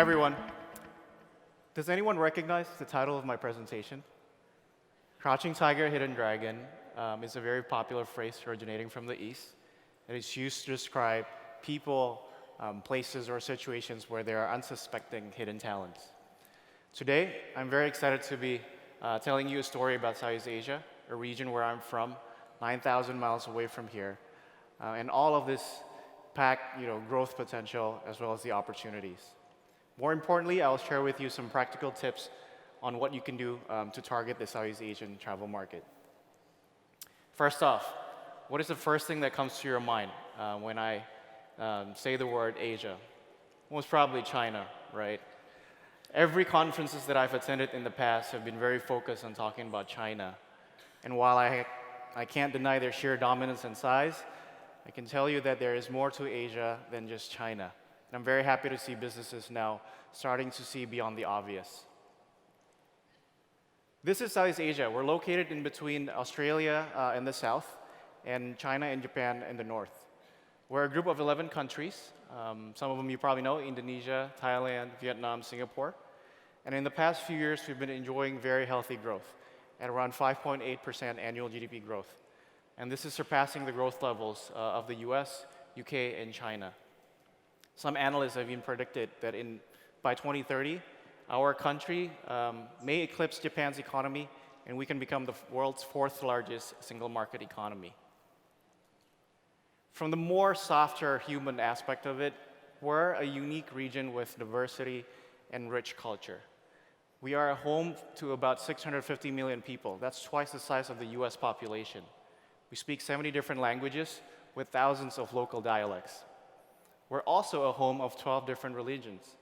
Hi, everyone. Does anyone recognize the title of my presentation? Crouching Tiger, Hidden Dragon is a very popular phrase originating from the East. It is used to describe people, places, or situations where there are unsuspecting hidden talents. Today, I'm very excited to be telling you a story about Southeast Asia, a region where I'm from, 9,000 miles away from here. And all of this packed growth potential as well as the opportunities. More importantly, I'll share with you some practical tips on what you can do to target the Southeast Asian travel market. First off, what is the first thing that comes to your mind when I say the word Asia? Most probably China, right? Every conferences that I've attended in the past have been very focused on talking about China. And while I can't deny their sheer dominance and size, I can tell you that there is more to Asia than just China. And I'm very happy to see businesses now starting to see beyond the obvious. This is Southeast Asia. We're located in between Australia in the south and China and Japan in the north. We're a group of 11 countries. Some of them you probably know: Indonesia, Thailand, Vietnam, Singapore. And in the past few years, we've been enjoying very healthy growth at around 5.8% annual GDP growth. And this is surpassing the growth levels of the US, UK, and China. Some analysts have even predicted that by 2030, our country may eclipse Japan's economy, and we can become the world's fourth largest single market economy. From the more softer human aspect of it, we're a unique region with diversity and rich culture. We are a home to about 650 million people. That's twice the size of the US population. We speak 70 different languages with thousands of local dialects. We're also a home of 12 different religions.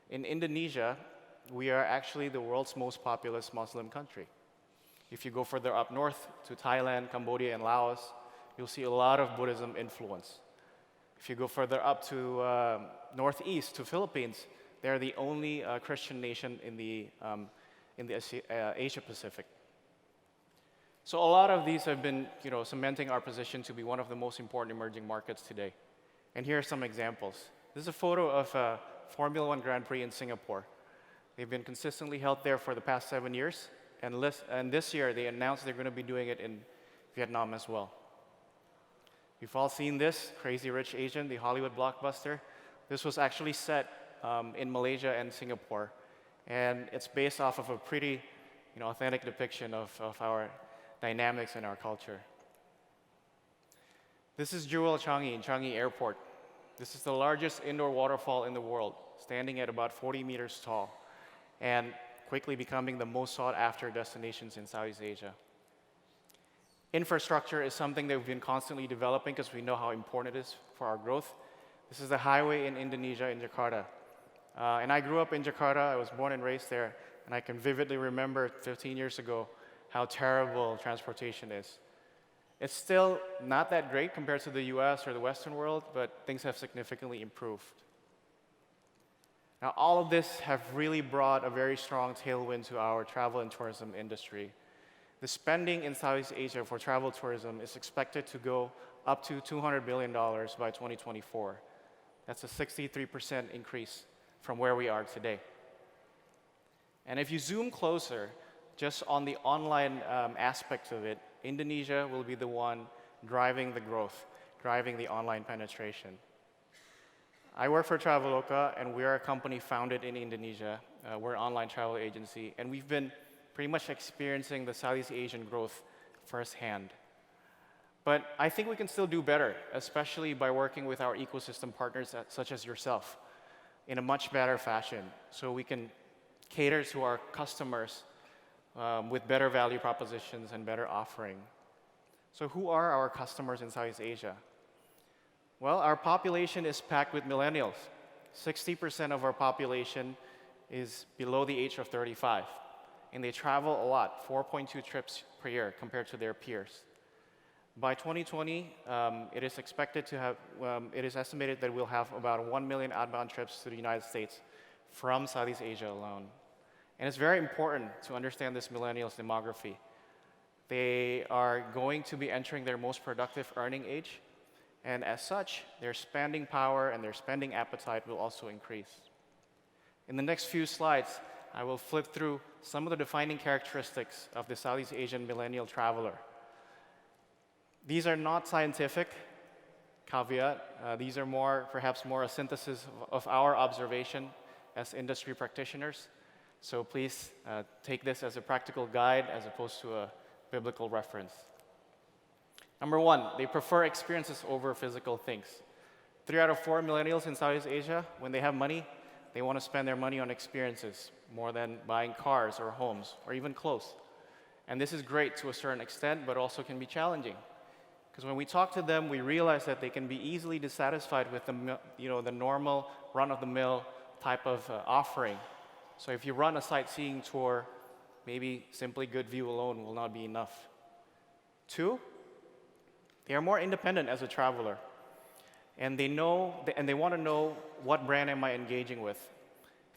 In Indonesia, we are actually the world's most populous Muslim country. If you go further up north to Thailand, Cambodia, and Laos, you'll see a lot of Buddhism influence. If you go further up to northeast to Philippines, they're the only Christian nation in the Asia Pacific. So a lot of these have been cementing our position to be one of the most important emerging markets today. And here are some examples. This is a photo of a Formula One Grand Prix in Singapore. They've been consistently held there for the past 7 years, and this year they announced they're going to be doing it in Vietnam as well. You've all seen this, Crazy Rich Asian, the Hollywood blockbuster. This was actually set in Malaysia and Singapore, and it's based off of a pretty authentic depiction of our dynamics in our culture. This is Jewel Changi in Changi Airport. This is the largest indoor waterfall in the world, standing at about 40 meters tall, and quickly becoming the most sought-after destinations in Southeast Asia. Infrastructure is something that we've been constantly developing because we know how important it is for our growth. This is the highway in Indonesia, in Jakarta. And I grew up in Jakarta. I was born and raised there, and I can vividly remember 15 years ago how terrible transportation is. It's still not that great compared to the US or the Western world, but things have significantly improved. Now, all of this have really brought a very strong tailwind to our travel and tourism industry. The spending in Southeast Asia for travel tourism is expected to go up to $200 billion by 2024. That's a 63% increase from where we are today. And if you zoom closer, just on the online aspect of it, Indonesia will be the one driving the growth, driving the online penetration. I work for Traveloka, and we are a company founded in Indonesia. We're an online travel agency, and we've been pretty much experiencing the Southeast Asian growth firsthand. But I think we can still do better, especially by working with our ecosystem partners such as yourself in a much better fashion, so we can cater to our customers with better value propositions and better offering. So who are our customers in Southeast Asia? Well, our population is packed with millennials. 60% of our population is below the age of 35, and they travel a lot, 4.2 trips per year compared to their peers. By 2020, it is estimated that we'll have about 1 million outbound trips to the United States from Southeast Asia alone. And it's very important to understand this millennials demography. They are going to be entering their most productive earning age, and as such, their spending power and their spending appetite will also increase. In the next few slides, I will flip through some of the defining characteristics of the Southeast Asian millennial traveler. These are not scientific, caveat. These are perhaps more a synthesis of our observation as industry practitioners. So please take this as a practical guide as opposed to a biblical reference. Number one, they prefer experiences over physical things. 3 out of 4 millennials in Southeast Asia, when they have money, they want to spend their money on experiences more than buying cars or homes or even clothes. And this is great to a certain extent, but also can be challenging. Because when we talk to them, we realize that they can be easily dissatisfied with the normal run-of-the-mill type of offering. So if you run a sightseeing tour, maybe simply good view alone will not be enough. 2, they are more independent as a traveler. And they want to know what brand am I engaging with.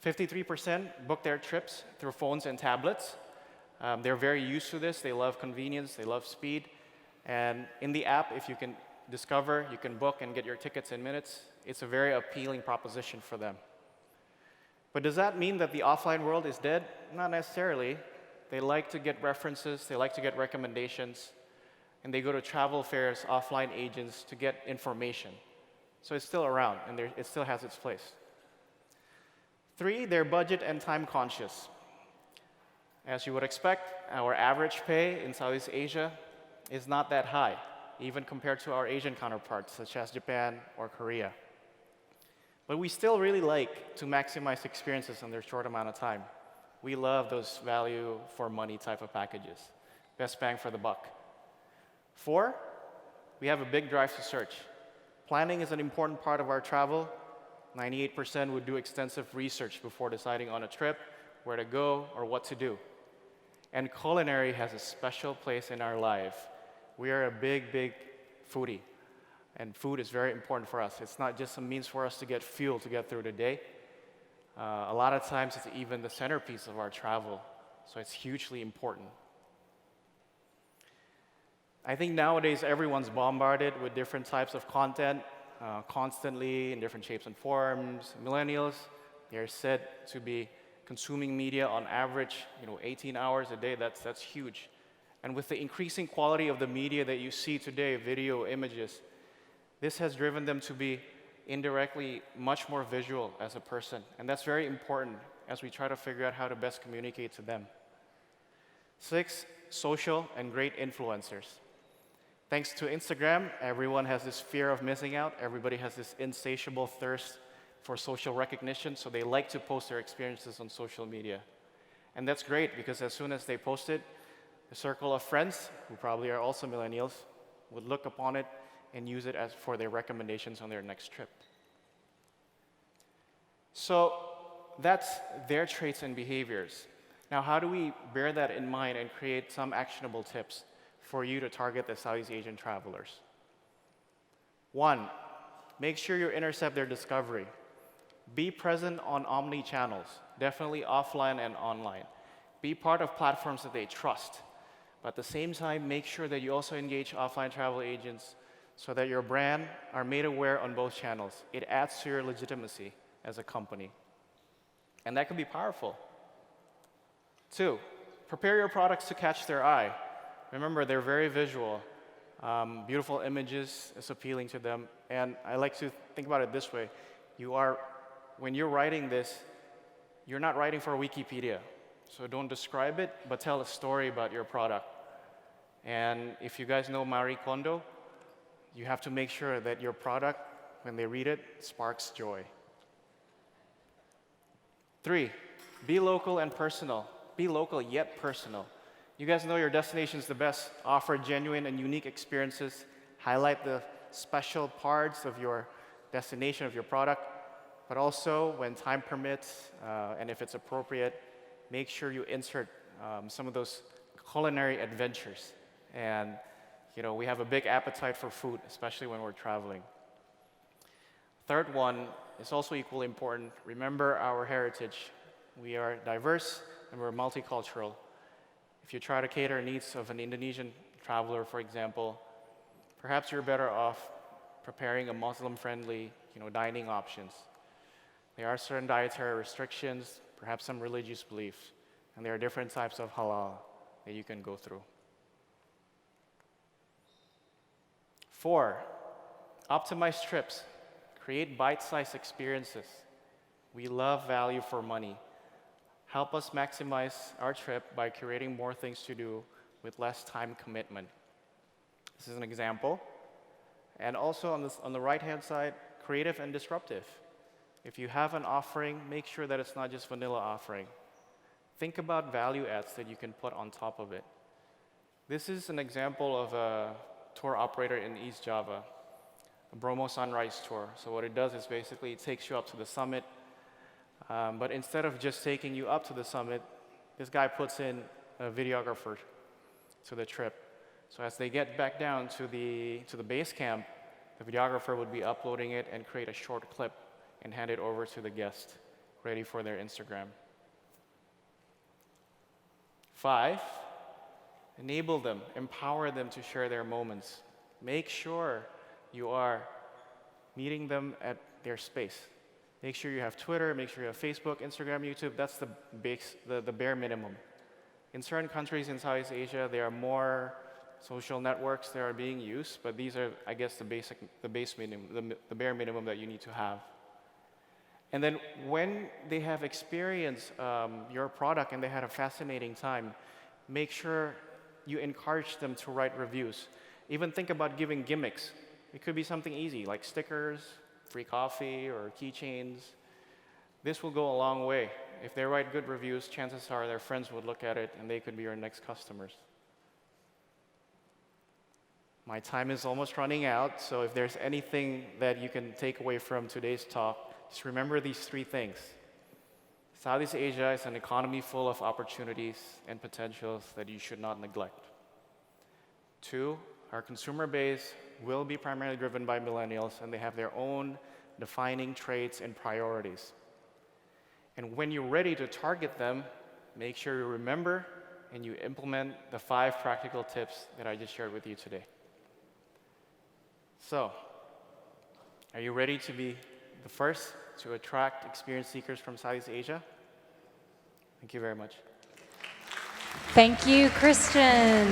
53% book their trips through phones and tablets. They're very used to this. They love convenience. They love speed. And in the app, if you can discover, you can book and get your tickets in minutes. It's a very appealing proposition for them. But does that mean that the offline world is dead? Not necessarily. They like to get references. They like to get recommendations. And they go to travel fairs, offline agents to get information. So it's still around, and it still has its place. 3, they're budget and time conscious. As you would expect, our average pay in Southeast Asia is not that high, even compared to our Asian counterparts, such as Japan or Korea. But we still really like to maximize experiences in their short amount of time. We love those value for money type of packages. Best bang for the buck. 4, we have a big drive to search. Planning is an important part of our travel. 98% would do extensive research before deciding on a trip, where to go, or what to do. And culinary has a special place in our life. We are a big, big foodie. And food is very important for us. It's not just a means for us to get fuel to get through the day. A lot of times it's even the centerpiece of our travel. So it's hugely important. I think nowadays everyone's bombarded with different types of content constantly in different shapes and forms. Millennials, they're said to be consuming media on average, 18 hours a day. That's huge. And with the increasing quality of the media that you see today, video, images, this has driven them to be indirectly much more visual as a person. And that's very important as we try to figure out how to best communicate to them. 6, social and great influencers. Thanks to Instagram, everyone has this fear of missing out. Everybody has this insatiable thirst for social recognition, so they like to post their experiences on social media. And that's great, because as soon as they post it, the circle of friends, who probably are also millennials, would look upon it and use it as for their recommendations on their next trip. So that's their traits and behaviors. Now, how do we bear that in mind and create some actionable tips for you to target the Southeast Asian travelers? 1, make sure you intercept their discovery. Be present on omni-channels, definitely offline and online. Be part of platforms that they trust. But at the same time, make sure that you also engage offline travel agents so that your brand are made aware on both channels. It adds to your legitimacy as a company. And that can be powerful. 2, prepare your products to catch their eye. Remember, they're very visual. Beautiful images is appealing to them. And I like to think about it this way. When you're writing this, you're not writing for Wikipedia. So don't describe it, but tell a story about your product. And if you guys know Marie Kondo, you have to make sure that your product, when they read it, sparks joy. 3, be local and personal. Be local yet personal. You guys know your destination is the best. Offer genuine and unique experiences. Highlight the special parts of your destination, of your product. But also, when time permits, and if it's appropriate, make sure you insert some of those culinary adventures. And we have a big appetite for food, especially when we're traveling. 3rd one is also equally important. Remember our heritage. We are diverse and we're multicultural. If you try to cater needs of an Indonesian traveler, for example, perhaps you're better off preparing a Muslim-friendly, dining options. There are certain dietary restrictions, perhaps some religious beliefs, and there are different types of halal that you can go through. 4, optimize trips. Create bite-sized experiences. We love value for money. Help us maximize our trip by creating more things to do with less time commitment. This is an example. And also on the right-hand side, creative and disruptive. If you have an offering, make sure that it's not just vanilla offering. Think about value adds that you can put on top of it. This is an example of a tour operator in East Java, a Bromo Sunrise tour. So what it does is basically it takes you up to the summit, but instead of just taking you up to the summit, this guy puts in a videographer to the trip. So as they get back down to the base camp, the videographer would be uploading it and create a short clip and hand it over to the guest, ready for their Instagram. 5, enable them, empower them to share their moments. Make sure you are meeting them at their space. Make sure you have Twitter, make sure you have Facebook, Instagram, YouTube. That's the bare minimum. In certain countries in Southeast Asia, there are more social networks that are being used, but these are, I guess, the bare minimum that you need to have. And then when they have experienced your product and they had a fascinating time, make sure you encourage them to write reviews. Even think about giving gimmicks. It could be something easy, like stickers, free coffee, or keychains. This will go a long way. If they write good reviews, chances are their friends would look at it and they could be your next customers. My time is almost running out, so if there's anything that you can take away from today's talk, just remember these 3 things. Southeast Asia is an economy full of opportunities and potentials that you should not neglect. 2, our consumer base will be primarily driven by millennials, and they have their own defining traits and priorities. And when you're ready to target them, make sure you remember and you implement the 5 practical tips that I just shared with you today. So, are you ready to be the first to attract experience seekers from Southeast Asia? Thank you very much. Thank you, Christian.